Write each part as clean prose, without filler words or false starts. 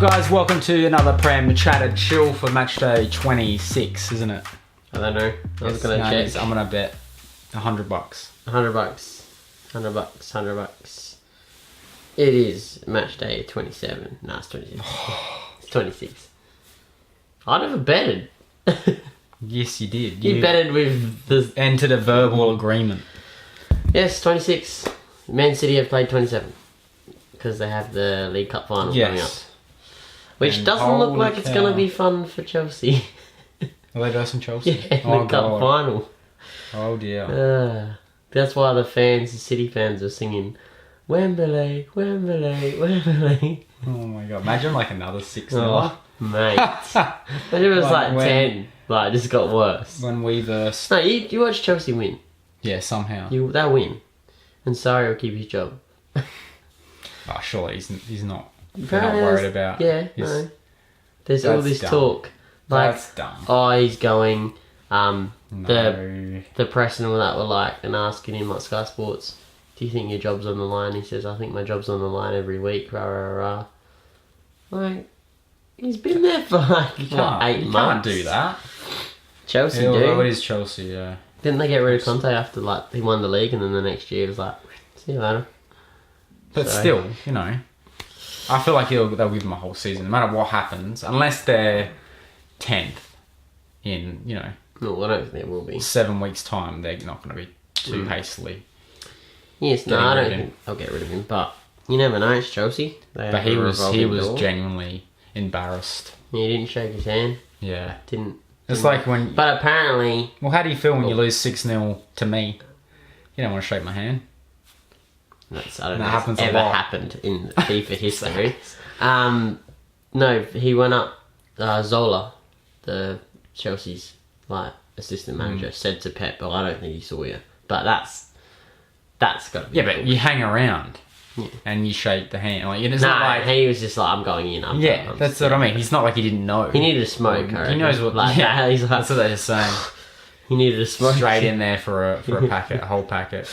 guys? Welcome to another Prem Chat and Chill for match day 26, isn't it? I don't know. I was gonna check. I'm gonna bet $100. $100. $100. It is match day 27. No, it's 26. It's 26. I never betted. Yes, you did. You betted with the... entered a verbal agreement. Yes, 26. Man City have played 27. Because they have the League Cup final coming up. Which And doesn't look like it's cow. going to be fun for Chelsea. Are they versing Chelsea? Yeah, the Cup final. Oh dear. That's why the fans, the City fans, are singing Wembley, Wembley, Wembley. Oh my god! Imagine like another 6-0. Oh, mate. Imagine it was like 10. Like, this got worse. When we verse. No, you watch Chelsea win. Yeah, somehow. They'll win. And Sarri will keep his job. Oh, surely he's not. They're not Apparently worried about. Yeah, his... no. There's all this dumb. talk. Like, That's dumb. oh, he's going. No. The press and all that were like, and asking him, like, Sky Sports, do you think your job's on the line? He says, I think my job's on the line every week, rah, rah, rah. Like, he's been there for like, You what, 8 months? You can't do that. Chelsea Yeah, do. well, it is Chelsea, yeah. Didn't they get rid of Conte after, like, he won the league, and then the next year it was like, see you later. But still, you know, I feel like they'll give them a whole season, no matter what happens, unless they're 10th in, you know, No, I don't think there will be. 7 weeks' time. They're not going to be too hastily. Yes, no, I don't think I'll get rid of him, but you never know, it's Chelsea. But he was genuinely embarrassed. He didn't shake his hand. Yeah. It's like when... But apparently... Well, how do you feel when you lose 6-0 to me? You don't want to shake my hand. I don't know if it's ever happened in FIFA history. No, he went up. Zola, the Chelsea's like assistant manager, said to Pep, "Well, I don't think he saw you." But that's got to be. Yeah, but you hang around and you shake the hand. Like it's not like he was just like, "I'm going in." That's what I mean. He's not like he didn't know. He needed a smoke. He knows what. Like that. He's like, that's what they're saying. He needed a smoke. Straight in there for a packet, a whole packet.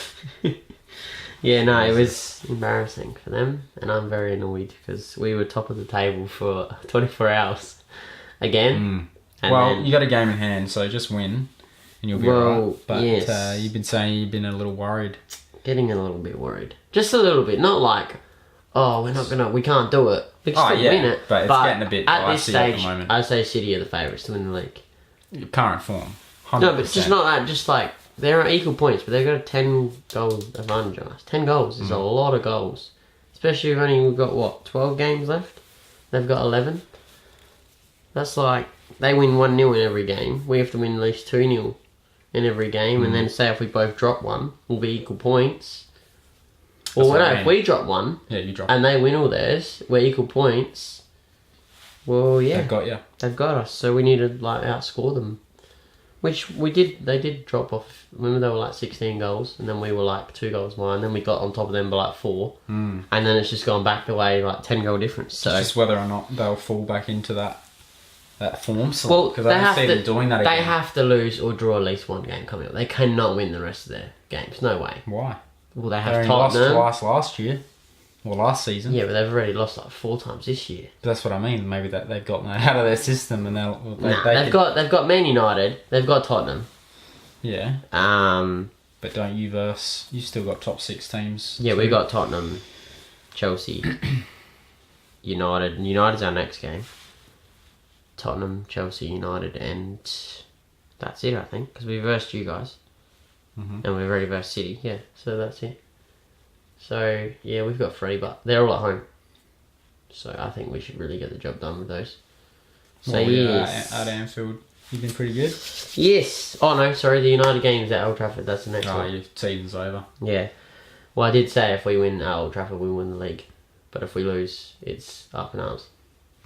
Yeah, no, it was embarrassing for them, and I'm very annoyed because we were top of the table for 24 hours again. And well, you got a game in hand, so just win, and you'll be alright. But yes. You've been saying you've been a little worried. Getting a little bit worried, just a little bit. Not like, oh, we can't do it. We can still win it, but it's getting a bit at this stage. at the moment. I say City are the favourites to win the league. Current form. 100%. No, but it's just not that. Just like they're at equal points, but they've got a 10-goal advantage on us. 10 goals is a lot of goals, especially if we've got what 12 games left. They've got 11. That's like they win 1-0 in every game. We have to win at least 2-0 in every game, and then say if we both drop one, we'll be equal points. Or if we drop one, you drop, and they win all theirs, we're equal points. Well, yeah, they've got you. They've got us, so we need to like outscore them. Which we did. They did drop off. Remember, they were like 16 goals, and then we were like 2 goals behind. Then we got on top of them by like 4, and then it's just gone back the way, like 10-goal difference. So it's just whether or not they'll fall back into that form. Well, because I don't see them doing that again. They have to lose or draw at least one game coming up. They cannot win the rest of their games. No way. Why? Well, they They have only Tottenham. lost twice last year. Well, last season. Yeah, but they've already lost like 4 times this year. That's what I mean. Maybe that they've gotten that out of their system, and they've got Man United. They've got Tottenham. Yeah. But don't you verse? You still got top 6 teams. Yeah, we got Tottenham, Chelsea, United. United's our next game. Tottenham, Chelsea, United, and that's it, I think, because we versed you guys, and we've already versed City. Yeah, so that's it. So yeah, we've got 3, but they're all at home. So I think we should really get the job done with those. So yes. At Anfield, you've been pretty good. Yes. Oh no, sorry. The United game's at Old Trafford. That's the next one. Oh, your season's over. Yeah. Well, I did say if we win at Old Trafford, we win the league. But if we lose, it's up in arms.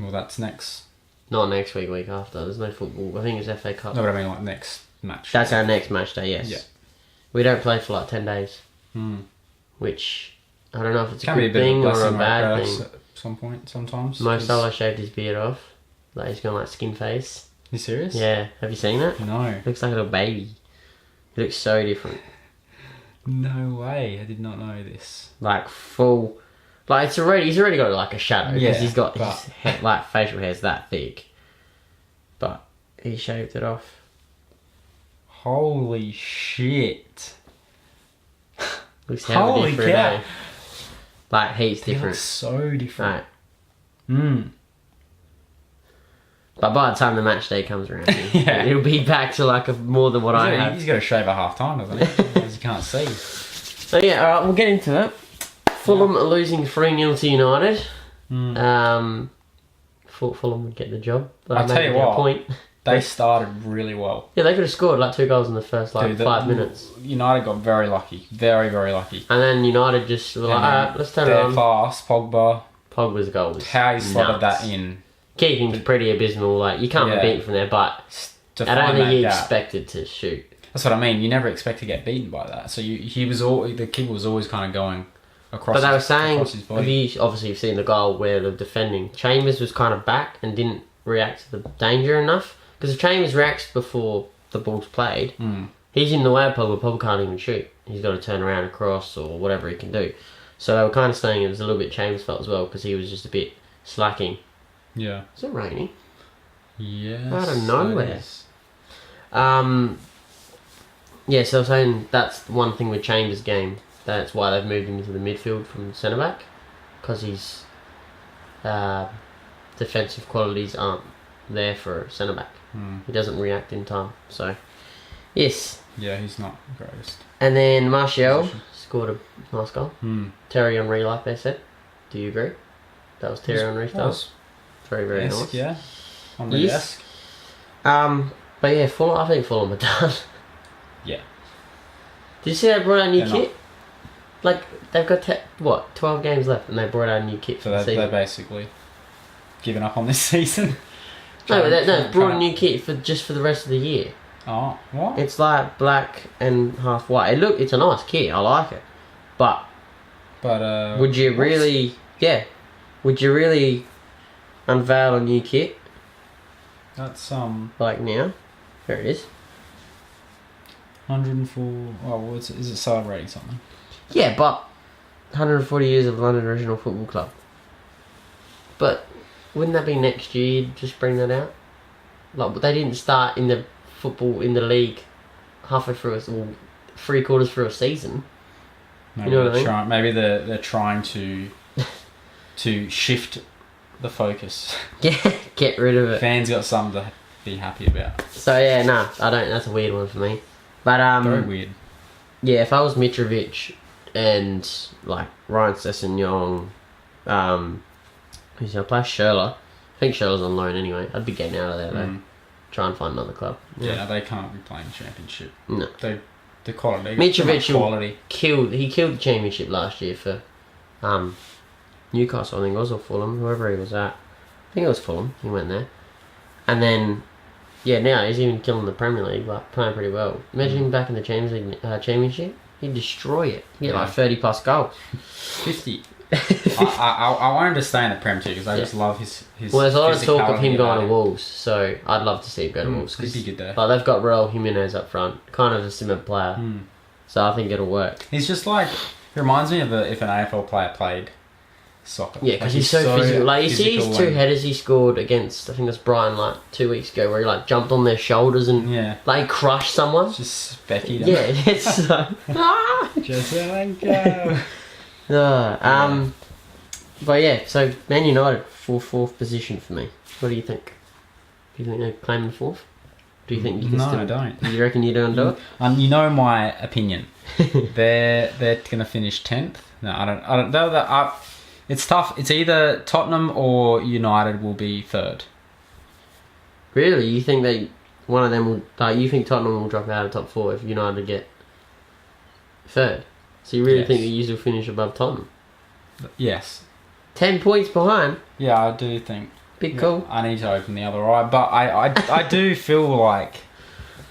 Well, that's next. Not next week, week after. There's no football. I think it's FA Cup. No, but I mean like next match. That's our next match day, yes. Yeah. We don't play for like 10 days. Which, I don't know if it's a good thing or a bad thing. At some point, sometimes. Mo Salah shaved his beard off. Like he's gone like skin face. You serious? Yeah. Have you seen it? No. Looks like a little baby. He looks so different. No way. I did not know this. Like full Like he's already got like a shadow because he's got but- his head, like facial hair's that thick. But he shaved it off. Holy shit! Looks hella Holy different. cow. Eh? Like he's He different. looks so different. Right. But by the time the match day comes around, Yeah. it'll be back to like more than what I have. He's got to shave at half time, doesn't he? Because you can't see. So yeah, all right, we'll get into it. Fulham are losing 3-0 to United. Thought Fulham would get the job, but I'll tell you what. Point. They started really well. Yeah, they could have scored like 2 goals in the first like Dude, 5 minutes, United got very lucky. Very, very lucky. and then United just were like, alright, let's turn it Their on. pass, Pogba. Pogba's goal was How he slotted nuts. that in. Keeping's pretty abysmal. Like you can't Yeah. be beaten from there, but To I don't find think that he gap. expected to shoot. That's what I mean. You never expect to get beaten by that. So the keeper was always kind of going across. But they were across saying, his body. obviously you've seen the goal where the defending Chambers was kind of back and didn't react to the danger enough. Because if Chambers reacts before the ball's played, he's in the way of Pogba. Pogba can't even shoot. He's got to turn around and cross or whatever he can do. So they were kind of saying it was a little bit Chambers' fault as well because he was just a bit slacking. Yeah. Is it raining? Yes. Out of nowhere. it is. Yeah, so I was saying that's one thing with Chambers' game. That's why they've moved him into the midfield from centre back, because his defensive qualities aren't there for a centre back. He doesn't react in time. So, yes. Yeah, he's not the greatest. And then Martial scored a nice goal. Hmm. Terry Henry, like they said. Do you agree? That was Terry Henry's goal. Was. Very, very Yes, nice. yeah. On the Yes. desk. But yeah, Fulham. I think Fulham are done. Yeah. Did you see they brought out a new They're kit? Like they've got 12 games left, and they brought out a new kit for So the they're season. basically given up on this season. No, but they brought a Trying- new kit for the rest of the year. Oh, what? It's like black and half white. It's a nice kit. I like it. But would you what? really? Yeah. Would you really unveil a new kit That's like now? There it is. 104. Oh, is it celebrating something? Yeah, but 140 years of London Regional Football Club. But wouldn't that be next year? You'd just bring that out. Like they didn't start in the football in the league halfway through, or 3/4 through a season. Maybe You know what I mean? Maybe they're trying to shift the focus. Get rid of it. Fans got something to be happy about. So yeah, nah, I don't. That's a weird one for me. But Very weird. yeah, if I was Mitrovic and like Ryan Sessegnon, who's gonna play Schürrle? I think Schürrle's on loan anyway. I'd be getting out of there though. Try and find another club. Yeah, they can't be playing championship. No. The quality. Mitrovic quality. killed the championship last year for Newcastle, I think it was, or Fulham, whoever he was at. I think it was Fulham. He went there, and then now he's even killing the Premier League, like playing pretty well. Imagine him back in the Champions League championship. He'd destroy it. He'd get like 30+ goals. 50. I wanted to stay in the Prem too because I just love his. Well, there's a lot of talk of physicality him going about to him. Wolves, so I'd love to see him go to Wolves. He'd be good there. Like they've got Raul Jimenez up front, kind of a similar player, so I think it'll work. He's just like, he reminds me of if an AFL player played soccer. Yeah, because Like, he's so physical. Like you see his physical 2 and- headers he scored against, I think it was Brighton like 2 weeks ago, where he like jumped on their shoulders and Yeah. like he crushed someone. Just Becky. Yeah, it's like Just let go. But yeah, so Man United fourth position for me. What do you think? Do you think they're claiming 4th? Do you think you can No, still? I don't. Do you reckon you don't do it? You know my opinion. they're gonna finish 10th. No, I don't. It's tough. It's either Tottenham or United will be 3rd. Really, you think one of them will? Like, you think Tottenham will drop out of top 4 if United get 3rd? So you really Yes. think that you will finish above Tottenham? Yes. 10 points behind. Yeah, I do think. Big call. I need to open the other eye, but I do feel like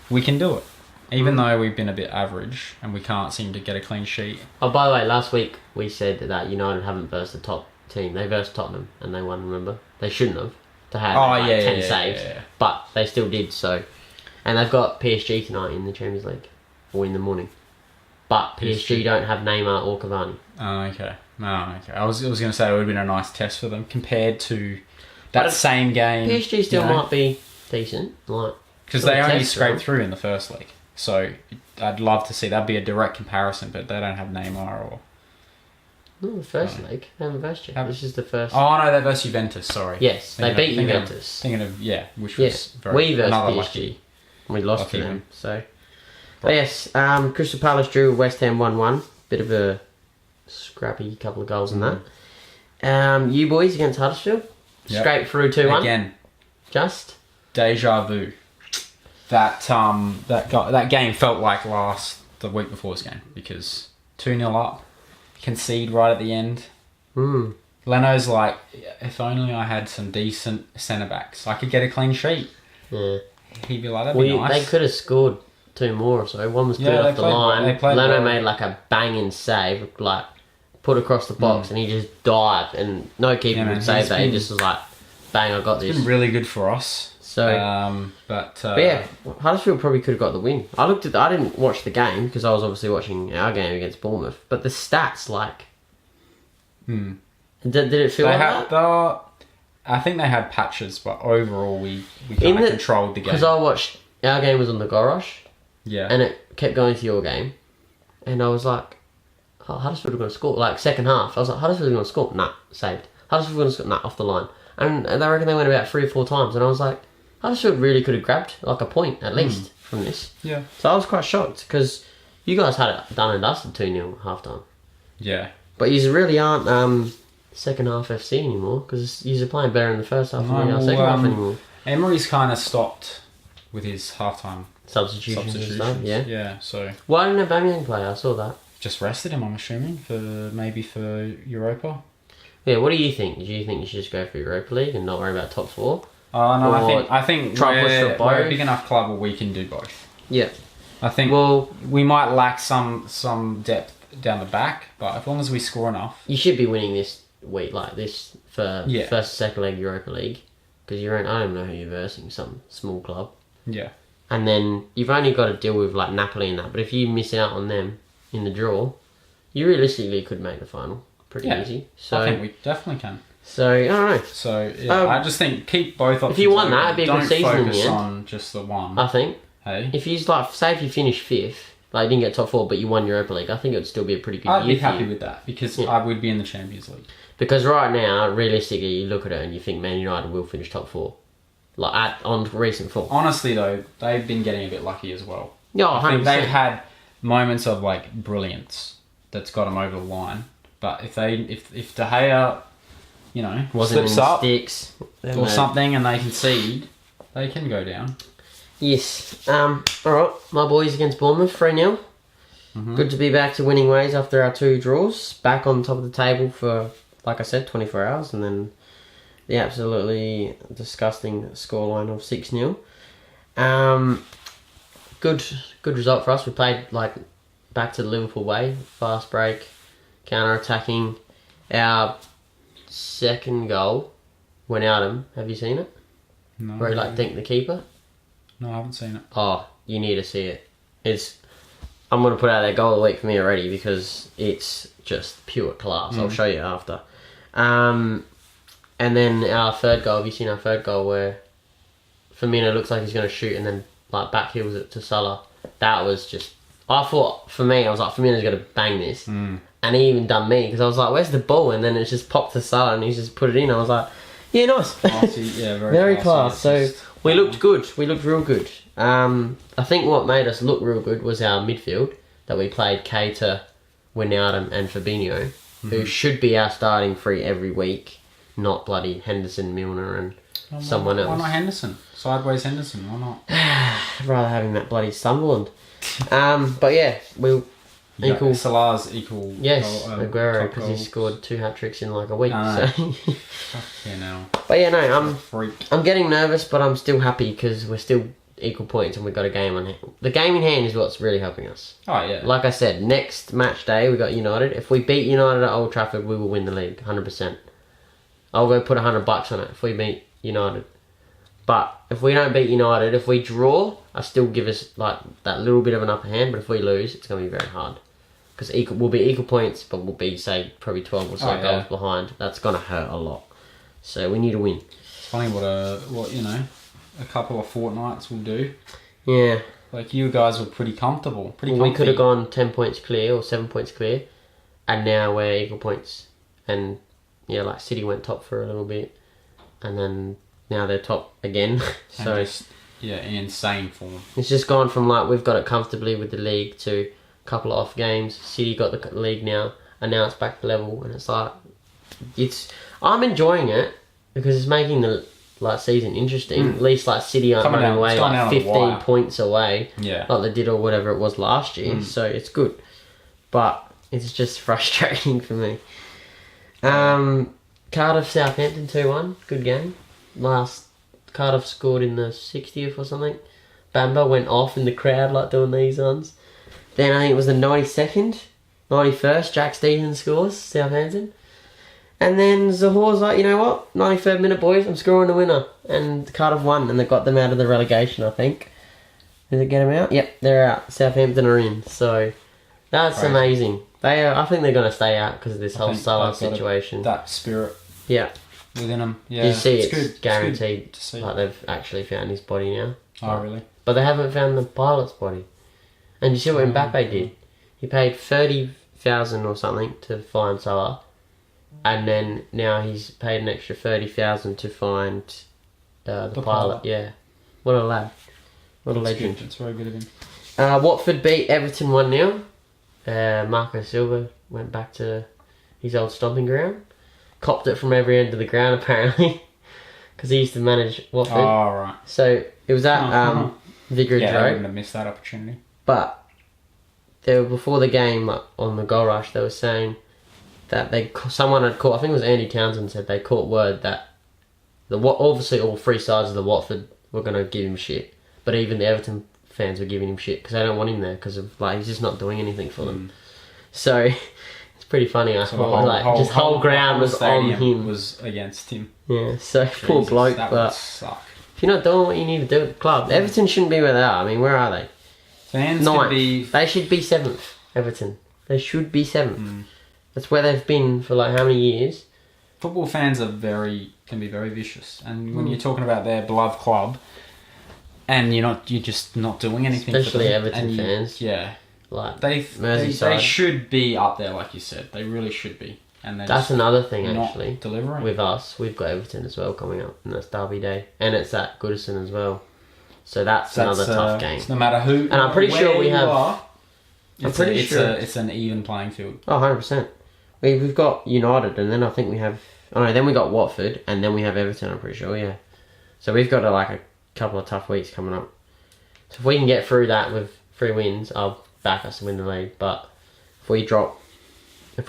we can do it, even though we've been a bit average and we can't seem to get a clean sheet. Oh, by the way, last week we said that United haven't versed the top team. They versed Tottenham and they won. Remember, they shouldn't have. To have 10 saves, but they still did. So, and they've got PSG tonight in the Champions League, or in the morning. But PSG don't have Neymar or Cavani. Oh, okay. Oh, okay. I was going to say it would have been a nice test for them compared to that same game. PSG still might be decent, like because they only scraped through in the first leg. So I'd love to see that be a direct comparison, but they don't have Neymar or. No, the first leg. They haven't versed yet. This is the first. Oh no, they versus Juventus. Sorry. Yes, they beat Juventus. Thinking of which was we versus another PSG. Lucky, We lost to them. So, but yes, Crystal Palace drew West Ham 1-1. Bit of a scrappy couple of goals in that. You boys against Huddersfield, scraped through 2-1 again. Just Deja vu. That game felt like the week before's game because 2-0 up, concede right at the end. Leno's like, if only I had some decent centre backs, I could get a clean sheet. Yeah, he'd be like, that'd be nice. They could have scored 2 more or so. One was put off the line. Leno made like a banging save, like put across the box, and he just dived, and no keeper would save that. He just was like, bang, I got this. It's been really good for us. So, but yeah, Huddersfield probably could have got the win. I didn't watch the game because I was obviously watching our game against Bournemouth. But the stats, like, did it feel like that? I think they had patches, but overall we kind of controlled the game. Because I watched our game was on the Gorosh, and it kept going to your game, and I was like, oh, Huddersfield are going to score. Like second half, I was like, Huddersfield are going to score. Nah, saved. Huddersfield are going to score. Nah, off the line. And I reckon they went about 3 or 4 times, and I was like, Huddersfield really could have grabbed like a point at least from this. Yeah. So I was quite shocked because you guys had it done and dusted 2-0 half time. Yeah. But you really aren't second half FC anymore because you're playing better in the first half than second half anymore. Emery's kind of stopped with his half-time substitutions and stuff. Yeah. Yeah. So why didn't Aubameyang play? I saw that. Just rested him, I'm assuming, for Europa. Yeah. What do you think? Do you think you should just go for Europa League and not worry about top 4? No, I think we're a big enough club where we can do both. Yeah. I think we might lack some depth down the back, but as long as we score enough. You should be winning this week like this for first, second leg Europa League because I don't know who you're versing, some small club. Yeah. And then you've only got to deal with like Napoli and that, but if you miss out on them in the draw, you realistically could make the final pretty easy. So I think we definitely can. So, I don't know. So, I just think keep both options. If you won that, it'd be a good season in the end. Don't focus on just the one. I think. Hey? If you, say if you finished 5th, like you didn't get top 4, but you won Europa League, I think it would still be a pretty good year. I'd be happy with that, because I would be in the Champions League. Because right now, realistically, you look at it and you think Man United will finish top 4. Like, on recent form. Honestly, though, they've been getting a bit lucky as well. Yeah, 100%. I think they've had moments of, like, brilliance that's got them over the line. But if De Gea, slips up sticks, or something and they concede, they can go down. Yes. Alright, my boys against Bournemouth, 3-0. Good to be back to winning ways after our 2 draws. Back on top of the table for, like I said, 24 hours. And then the absolutely disgusting scoreline of 6-0. Good result for us. We played like back to the Liverpool way. Fast break, counter-attacking. Our second goal went out him. Have you seen it? No. Where he dinked the keeper? No, I haven't seen it. Oh, you need to see it. I'm going to put out that goal of the week for me already because it's just pure class. I'll show you after. And then our third goal, have you seen our third goal where Firmino looks like he's going to shoot and then back heels it to Salah? That was just... I thought, for me, I was like, Firmino's going to bang this. And he even done me because I was like, where's the ball? And then it just popped to Salah and he just put it in. I was like, yeah, nice. Classy, yeah, very class. So we looked good. We looked real good. I think what made us look real good was our midfield that we played Keita, Wijnaldum and Fabinho, who should be our starting 3 every week, not bloody Henderson, Milner and someone else. Why not Henderson? Sideways Henderson, why not? I'd rather having that bloody Sunderland. But yeah, we'll... Equal Salah's equal. Yes, Aguero, because he scored 2 hat-tricks in a week. So. Yeah, no. But yeah, no, I'm getting nervous, but I'm still happy because we're still equal points and we've got a game on hand. The game in hand is what's really helping us. Oh, yeah. Like I said, next match day we got United. If we beat United at Old Trafford, we will win the league, 100%. I'll go put $100 on it if we beat United. But if we don't beat United, if we draw, I still give us that little bit of an upper hand. But if we lose, it's going to be very hard. because we'll be equal points, but we'll be, say, probably 12 or so goals behind. That's going to hurt a lot. So we need to win. It's funny what a couple of fortnights will do. Yeah. Like, you guys were pretty comfortable. We could have gone 10 points clear or 7 points clear, and now we're equal points. And, yeah, like, City went top for a little bit, and then now they're top again. So just, in insane form. It's just gone from, like, we've got it comfortably with the league to a couple of off games. City got the league now, and now it's back to level, and it's like... I'm enjoying it, because it's making the... like season interesting. At least like City aren't running away like 15 points away, like they did or whatever it was last year. So it's good, but it's just frustrating for me. Cardiff Southampton 2-1, good game. Cardiff scored in the 60th or something. Bamba went off in the crowd like doing these ones. Then I think it was the 92nd, 91st. Jack Stevens scores Southampton. And then Zahore's like, you know what? 93rd minute, boys. I'm scoring the winner. And Cardiff won, and they got them out of the relegation, I think. Did it get them out? Yep, they're out. Southampton are in. So that's amazing. I think they're going to stay out because of this whole Salah situation. That spirit. Yeah. Within them. Yeah. You see, it's good. guaranteed. It's good to see. Like they've actually found his body now. Oh, really? But they haven't found the pilot's body. And you see what Mbappe did? He paid 30,000 or something to find Salah. And then now he's paid an extra 30,000 to find the pilot. Yeah, what a lad, what a legend. It's very good of him. Watford beat Everton 1-0. Marco Silva went back to his old stomping ground. Copped it from every end of the ground apparently, because he used to manage Watford. Oh right. So it was at Vicarage Road. I wouldn't have missed that opportunity. But they were before the game on the goal rush. They were saying that someone had caught, I think it was Andy Townsend, said they caught word that obviously all three sides of the Watford were going to give him shit, but even the Everton fans were giving him shit because they don't want him there because of like he's just not doing anything for them. So it's pretty funny. I thought whole ground was on him, was against him. Yeah, so poor bloke. That but would suck. If you're not doing what you need to do at the club, Everton shouldn't be where they are. I mean, where are they? Fans Ninth. could be. They should be 7th. Everton. They should be 7th. That's where they've been for like how many years? Football fans can be very vicious, and when you're talking about their beloved club, and you're just not doing anything. Especially for them, Everton fans. Yeah, like they should be up there, like you said. They really should be, and that's another thing actually. Delivering with us, we've got Everton as well coming up, and that's Derby Day, and it's at Goodison as well. So that's another tough game. No matter who, and I'm pretty sure we have. It's an even playing field. Oh, 100%. We've got United, and then I think we have... Oh, no, then we got Watford, and then we have Everton, I'm pretty sure, yeah. So we've got a couple of tough weeks coming up. So if we can get through that with 3 wins, I'll back us to win the league. But if we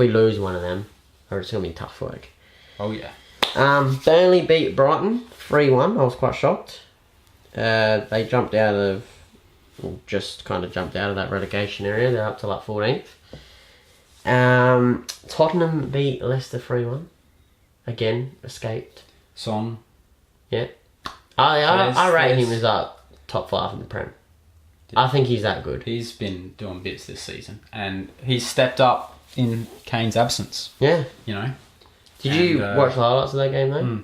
lose one of them, it's going to be tough work. Oh, yeah. Burnley beat Brighton 3-1. I was quite shocked. They just kind of jumped out of that relegation area. They're up to like 14th. Tottenham beat Leicester 3-1. Again, escaped. Son. Yeah. I rate him as top 5 in the Prem. I think he's that good. He's been doing bits this season, and he's stepped up in Kane's absence. Yeah. You know. Did you watch the highlights of that game though?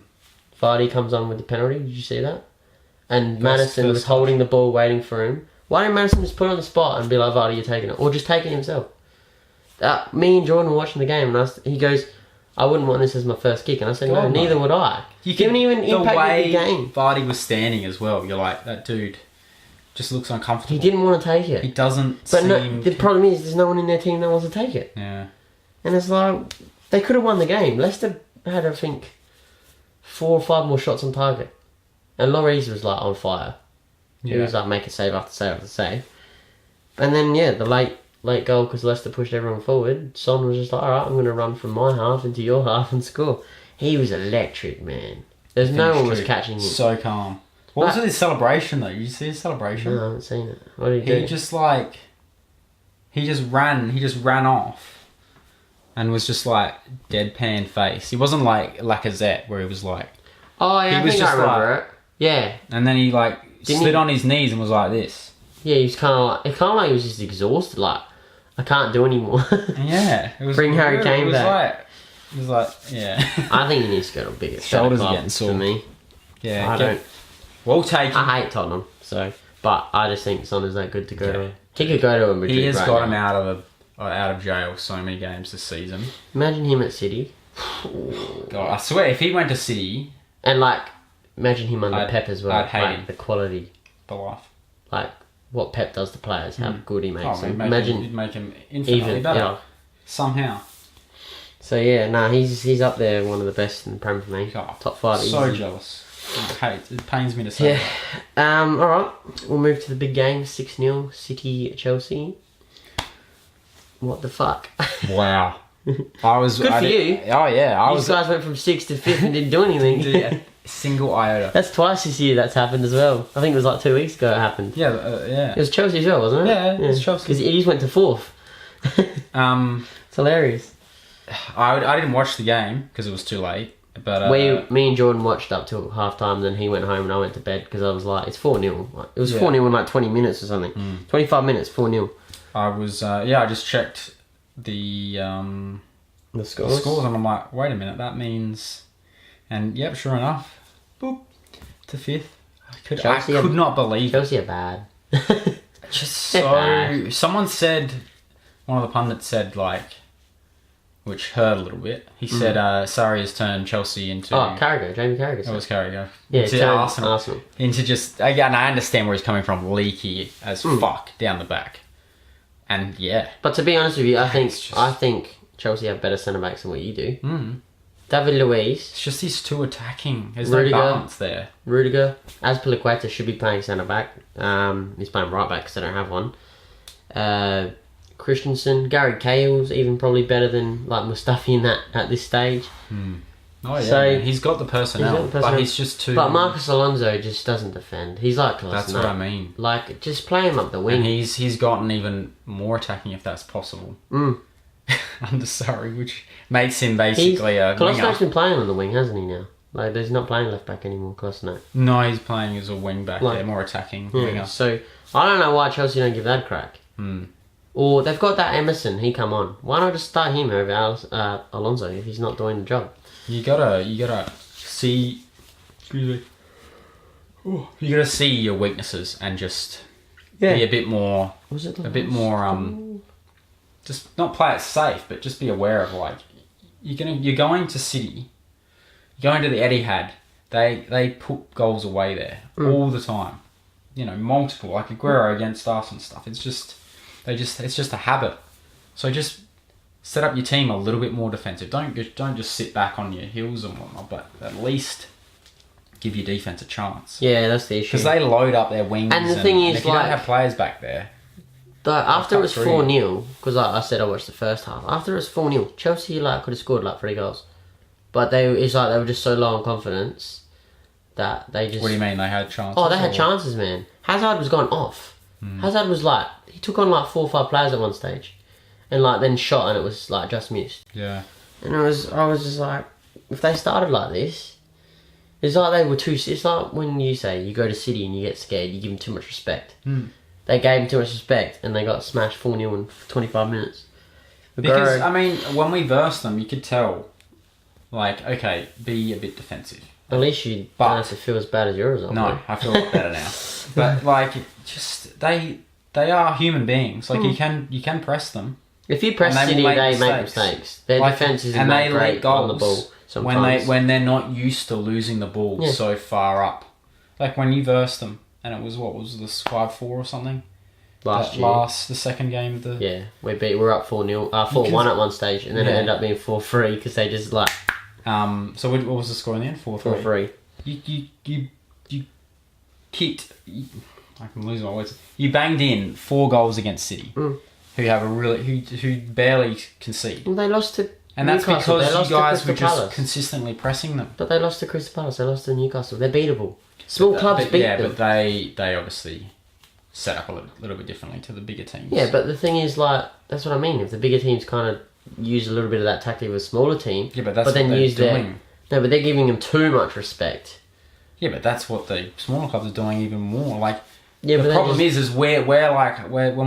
Vardy comes on with the penalty. Did you see that? And Maddison was holding the ball, waiting for him. Why didn't Maddison just put it on the spot and be like, Vardy, you're taking it, or just take it himself? Me and Jordan were watching the game, and he goes, I wouldn't want this as my first kick. And I said, no, neither would I. You didn't even impact the game. Vardy was standing as well. You're like, that dude just looks uncomfortable. He didn't want to take it. He doesn't the problem is, there's no one in their team that wants to take it. Yeah. And it's like, they could have won the game. Leicester had, I think, 4 or 5 more shots on target. And Lloris was like on fire. Yeah. He was like making save after save after save. And then, the late goal, because Leicester pushed everyone forward, Son was just like, alright, I'm going to run from my half into your half and score. He was electric, man. There's no one was catching him. So calm. What was his celebration though? Did you see his celebration? No, I haven't seen it. What did he do? He just ran off and was just like deadpan face. He wasn't like Lacazette where he was like... Oh yeah, I remember it. Yeah. And then he slid on his knees and was like this. Yeah, he was kind of like he was just exhausted. Like I can't do anymore. Yeah, it was Bring Harry Kane back. It was like, yeah. I think he needs to go to a bigger Shoulders are club getting sore. for me. Yeah, I don't. We'll take him. I hate Tottenham, so but I just think Son is that good to go to. He could go to a Madrid. He has right got him now. out of jail so many games this season. Imagine him at City. God, I swear, if he went to City, And like, imagine him under Pep as well. I'd hate like him. the quality, for life. like what Pep does to players, how good he makes them. You'd make him infinitely even better. yeah. Somehow. So yeah, he's up there, one of the best in the Prem for me. God, Top 5. So easy. jealous. It pains me to say that. Yeah. All right. We'll move to the big game. 6-0 City Chelsea. What the fuck? Wow. I was Good for you. Oh yeah, You guys went from 6th to 5th and didn't do anything. Yeah, single iota. That's twice this year that's happened as well. I think it was like 2 weeks ago it happened. Yeah, yeah. It was Chelsea as well, wasn't it? Yeah, it was Chelsea. Because he just went to 4th. It's hilarious. I didn't watch the game because it was too late. But Me and Jordan watched up till half time, then he went home and I went to bed because I was like, it's 4-0. Like, it was 4-0 in like 20 minutes or something. 25 minutes, 4-0. I was I just checked the scores and I'm like, wait a minute, that means, and yep, sure enough, boop, to 5th. I could not believe Chelsea are bad. just so someone said, one of the pundits said, like, which hurt a little bit. He said Sarri has turned Chelsea into Jamie Carragher. That was Carragher. Yeah, into Arsenal. Into just again, I understand where he's coming from, leaky as fuck down the back. And yeah. But to be honest with you, I think Chelsea have better centre backs than what you do. David Luiz. It's just these two attacking. There's Rudiger, no balance there. Rudiger. Azpilicueta should be playing centre back. He's playing right back because they don't have one. Christensen, Gary Cahill's even probably better than like Mustafi in that at this stage. Oh yeah, So, he's got the personnel, but he's just too. But Marcus Alonso just doesn't defend. He's like close. That's what I mean. Like just play him up the wing. And he's gotten even more attacking if that's possible. Under Surrey, which makes him basically a Kolasinac winger. been playing on the wing, hasn't he now? Like he's not playing left back anymore, Kolasinac. No, he's playing as a wing back. More attacking winger. So I don't know why Chelsea don't give that a crack. Or they've got that Emerson. He come on. Why not just start him over Alonso if he's not doing the job? You gotta see. Excuse me. You gotta see your weaknesses and just be a bit more. Just not play it safe, but just be aware of like you're going to City, you're going to the Etihad. They put goals away there all the time. You know, multiple like Aguero against us and stuff. It's just a habit. So just set up your team a little bit more defensive. Don't just sit back on your heels and whatnot, but at least give your defense a chance. Yeah, that's the issue. Because they load up their wings. And the thing is, if you don't have players back there. After it was 4-0, because I said I watched the first half. After it was 4-0, Chelsea could have scored 3 goals, but they were just so low on confidence that they just. What do you mean they had chances? Oh, they had chances, man. Hazard was going off. Hazard was he took on 4 or 5 players at one stage, and then shot and it was just missed. Yeah. And I was just like, if they started like this, it's like they were too. It's like when you say you go to City and you get scared, you give them too much respect. They gave him too much respect and they got smashed 4-0 in 25 minutes. Because, I mean, when we versed them, you could tell, okay, be a bit defensive. At least you don't have to feel as bad as your result. No, I feel a lot better now. But, just, they are human beings. You can press them. If you press City, they make mistakes. Their defence isn't that great on the ball sometimes. When they're not used to losing the ball so far up. Like when you versed them, and it was, what was this, 5-4 or something? The second game of the... Yeah, we're up 4-0, 4-1 at one stage, and then it ended up being 4-3, because they just so what was the score in the end? 4-3? 4-3. You kicked... I can lose my words. You banged in 4 goals against City, who have who barely concede. Well, they lost to And that's Newcastle. because you guys were just Palace. consistently pressing them. But they lost to Crystal Palace, they lost to Newcastle. They're beatable. Small clubs beat them. But they obviously set up a little bit differently to the bigger teams. Yeah, but the thing is, that's what I mean. If the bigger teams kind of use a little bit of that tactic of a smaller team, but that's what they're doing. No, but they're giving them too much respect. Yeah, but that's what the smaller clubs are doing even more. The problem is when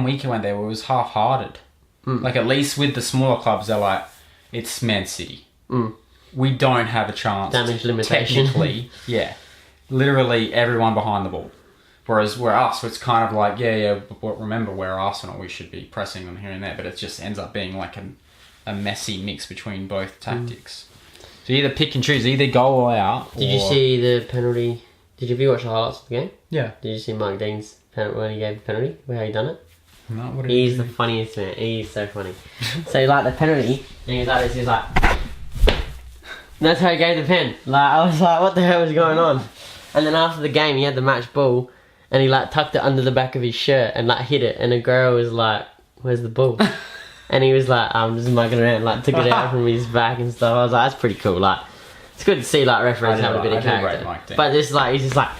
we went there, it was half-hearted. Like, at least with the smaller clubs, they're like, it's Man City. Mm. We don't have a chance. Damage limitation. Technically, yeah. Literally everyone behind the ball. Whereas we're us, it's kind of like, but remember, we're Arsenal, we should be pressing them here and there, but it just ends up being like a messy mix between both tactics. So you either pick and choose, either go all out. Did you see the penalty? Did you watch the highlights of the game? Yeah. Did you see Mike Dean's penalty when he gave the penalty? How he done it? No, what did He's he the do? funniest man. He's so funny. So he like the penalty, and he was like this. He was like, and that's how he gave the pen. Like I was like, what the hell is going on? And then after the game, he had the match ball, and he like tucked it under the back of his shirt and like hit it. And the girl was like, "Where's the ball?" And he was like, "I'm just mugging around." Like took it out from his back and stuff. I was like, that's pretty cool. Like it's good to see like referees have a bit of character. But this like he's just like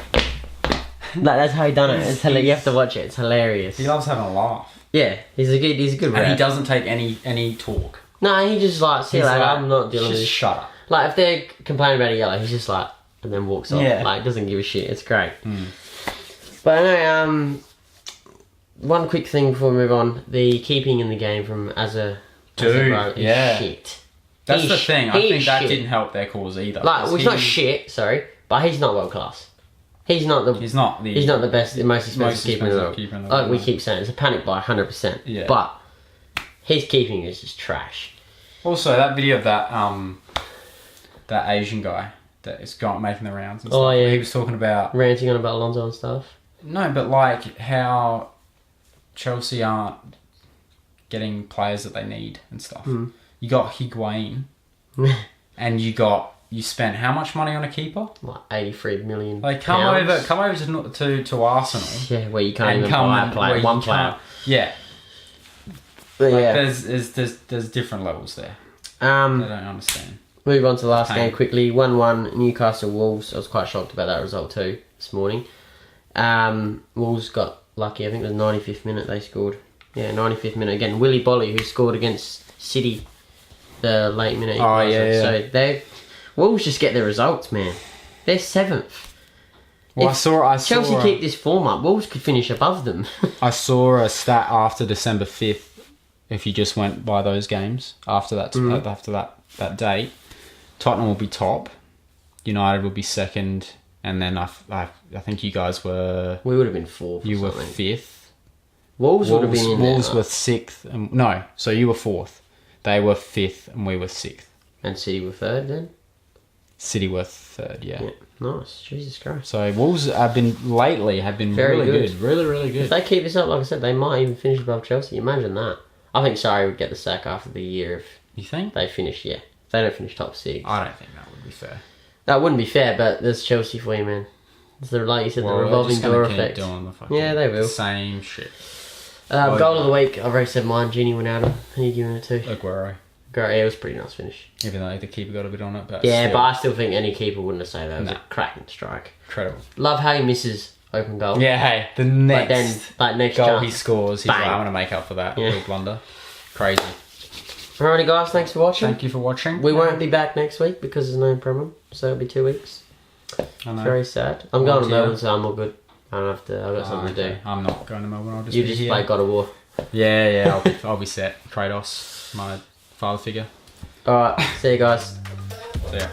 that's how he done it. It's you have to watch it. It's hilarious. He loves having a laugh. Yeah, he's a good rep. And he doesn't take any talk. No, he just like, see, like, I'm not dealing with this. Shut up. Like, if they're complaining about a yellow, he's just like, and then walks off. Yeah. Like, doesn't give a shit. It's great. But I know, one quick thing before we move on. The keeping in the game from Azza is shit. That's the thing. I think that didn't help their cause either. Like, well, he's not shit, sorry, but he's not world class. He's not the best, the most expensive keeper in the world. Like we keep saying, it's a panic buy, 100%. Yeah. But his keeping is just trash. Also, that video of that Asian guy that is making the rounds and stuff. Oh yeah. He was talking about ranting on about Alonso and stuff. No, but like how Chelsea aren't getting players that they need and stuff. You got Higuain, and you spent how much money on a keeper? Like 83 million. Like come over to Arsenal. Yeah, where you can't even buy a player, one player. Yeah. But like, yeah, there's different levels there. I don't understand. Move on to the last game quickly. 1-1 Newcastle Wolves. I was quite shocked about that result too this morning. Wolves got lucky. I think it was 95th minute they scored. Yeah, 95th minute again. Willy Bolly, who scored against City the late minute. Oh yeah. So Wolves just get their results, man. They're 7th. Well, I saw Chelsea keep this form up, Wolves could finish above them. I saw a stat after December 5th. If you just went by those games after that that date, Tottenham will be top, United will be second, and then I think you guys were. We would have been 4th. You were 5th. Wolves would have been in Wolves there. were 6th. No, so you were 4th. They were 5th, and we were 6th. And City were 3rd then. City were 3rd. Yeah. Nice. Jesus Christ. So Wolves have been really good. Really good. If they keep this up, like I said, they might even finish above Chelsea. Imagine that. I think Sarri would get the sack after the year if you think they finish. Yeah, if they don't finish top 6. I don't think that would be fair. That wouldn't be fair, but there's Chelsea for you, man. It's like you said, the revolving door effect. Yeah, they will. Same shit. Goal of the week. I've already said mine. Gini Wijnaldum. Who are you giving it to? Aguero. Aguero. Yeah, it was a pretty nice finish. Even though the keeper got a bit on it, but yeah, but I still think any keeper wouldn't have saved that. It was a cracking strike. Incredible. Love how he misses open goal. Yeah, hey, the next next goal chance, he scores, he's like, I'm going to make up for that little blunder. Crazy. Alrighty guys, thanks for watching. Thank you for watching. We won't be back next week because there's no Prem, so it'll be 2 weeks. I know. Very sad. I'm going to Melbourne, so I'm all good. I don't have to, I've got something to do. I'm not going to Melbourne, I'll just You be just here. play God of War. Yeah, I'll be set. Kratos, my father figure. Alright, see you guys. See ya.